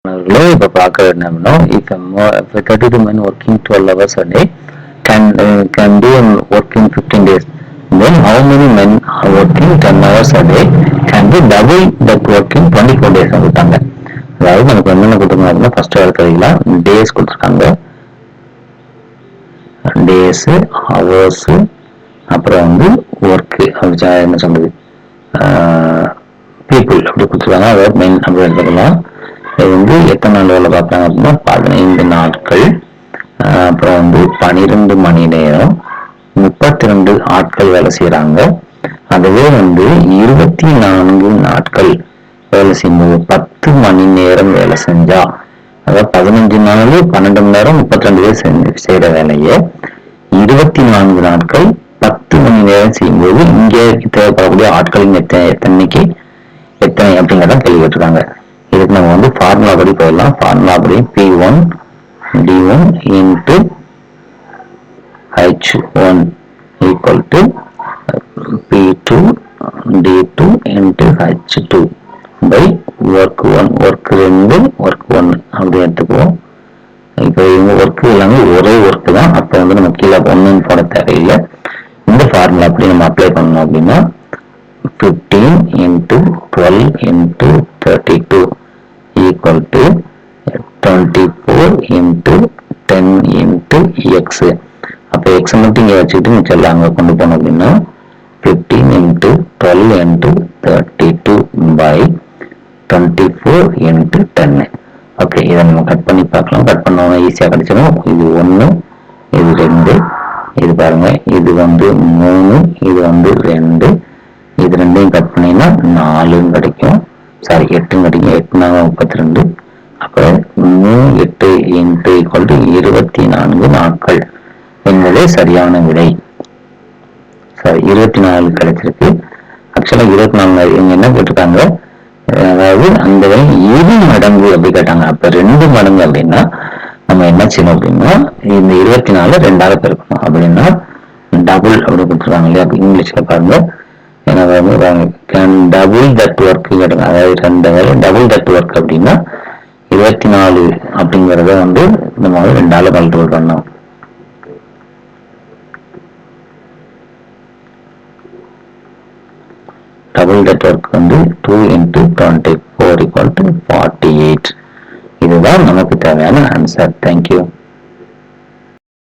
இப்போ பார்க்க வேண்டாம்னா if a 32 men working 12 hours a day can do work in 15 days, then how many men are working 10 hours a day can do double that work in 24 days கொடுத்தாங்க. அதாவது நமக்கு என்னென்ன கொடுத்துருக்காங்க, first இருக்கிறீங்களா days கொடுத்துருக்காங்க, டேஸ் ஹவர்ஸ், அப்புறம் வந்து work என்ன சொல்றது பீப்புள் அப்படி கொடுத்துருக்காங்க. அதாவது மென் அப்படி எடுத்துக்கலாம். இது வந்து எத்தனை நாள் வேலை பார்க்குறாங்க அப்படின்னா 15 நாட்கள், அப்புறம் வந்து 12 மணி நேரம், 32 ஆட்கள் வேலை செய்யறாங்க. அதுவே வந்து 24 நாட்கள் வேலை செய்யும்போது 10 மணி நேரம் வேலை செஞ்சா, அதாவது 15 நாள் 12 மணி நேரம் 32 பேர் செய்யற வேலையை 24 நாட்கள் 10 மணி நேரம் செய்யும்போது இங்கே தேவைப்படக்கூடிய ஆட்களின் எத்தனை அப்படிங்கிறத கேள்வி கேட்டிருக்காங்க. இதுக்கு நம்ம வந்து ஃபார்முலா படி போயிடலாம். ஃபார்முலா படி P1 D1 into H1 equal to P2 D2 into H2 by work 1 work 2 work 1 அப்படி எடுத்துக்குவோம். இப்போ இவங்க ஒர்க்கு எல்லாமே ஒரே ஒர்க்கு தான். அப்போ வந்து நம்ம கீழே ஒன்றுன்னு போட தேவையில்லை. இந்த ஃபார்முலா அப்படி நம்ம அப்ளை பண்ணணும் அப்படின்னா 15 into 12 into 32 equal to 24 into 10 into x. அப்போ x மட்டும் இங்கே வச்சுக்கிட்டு மிச்சம் அங்கே கொண்டு போனோம் அப்படின்னா 15 into 12 into 32 by 24 into 10. Okay, இதை நம்ம கட் பண்ணி பார்க்கலாம். கட் பண்ணோம்னா ஈஸியாக கிடைச்சிடும். இது 1, இது 2, இது பாருங்க, இது வந்து 3, இது வந்து 2, இது ரெண்டையும் கட் பண்ணீங்கன்னா 4 கிடைக்கும். சாரி 8 கிடைக்கும். 8 32. அப்புறம் 8 into equal to 24 நாட்கள் என்பதே சரியான விடை. சாரி 24 கிடைச்சிருக்கு. ஆக்சுவலா 24 இவங்க என்ன கேட்டிருக்காங்க, அதாவது அந்த இரு மடங்கு அப்படி கேட்டாங்க. அப்ப 2 மடங்கு அப்படின்னா நம்ம என்ன செய்யணும் அப்படின்னா இந்த 24 2ஆக பெருக்கணும். அப்படின்னா டபுள் அப்படி கொடுத்துருக்காங்க இல்லையா, இங்கிலீஷ்ல பாருங்க. கேன் டபுள் தட் ஒர்க் கேட்டாங்க. அதாவது 2 வேலை டபுள் தட் ஒர்க் அப்படின்னா 24 அப்படிங்கிறத வந்து நம்ம 2ஆல மல்டிபிள் பண்ணோம். டபுள் தட் ஒர்க் வந்து 2 into 24 equal to 48. இதுதான் நமக்கு தேவையான ஆன்சர். தேங்க்யூ.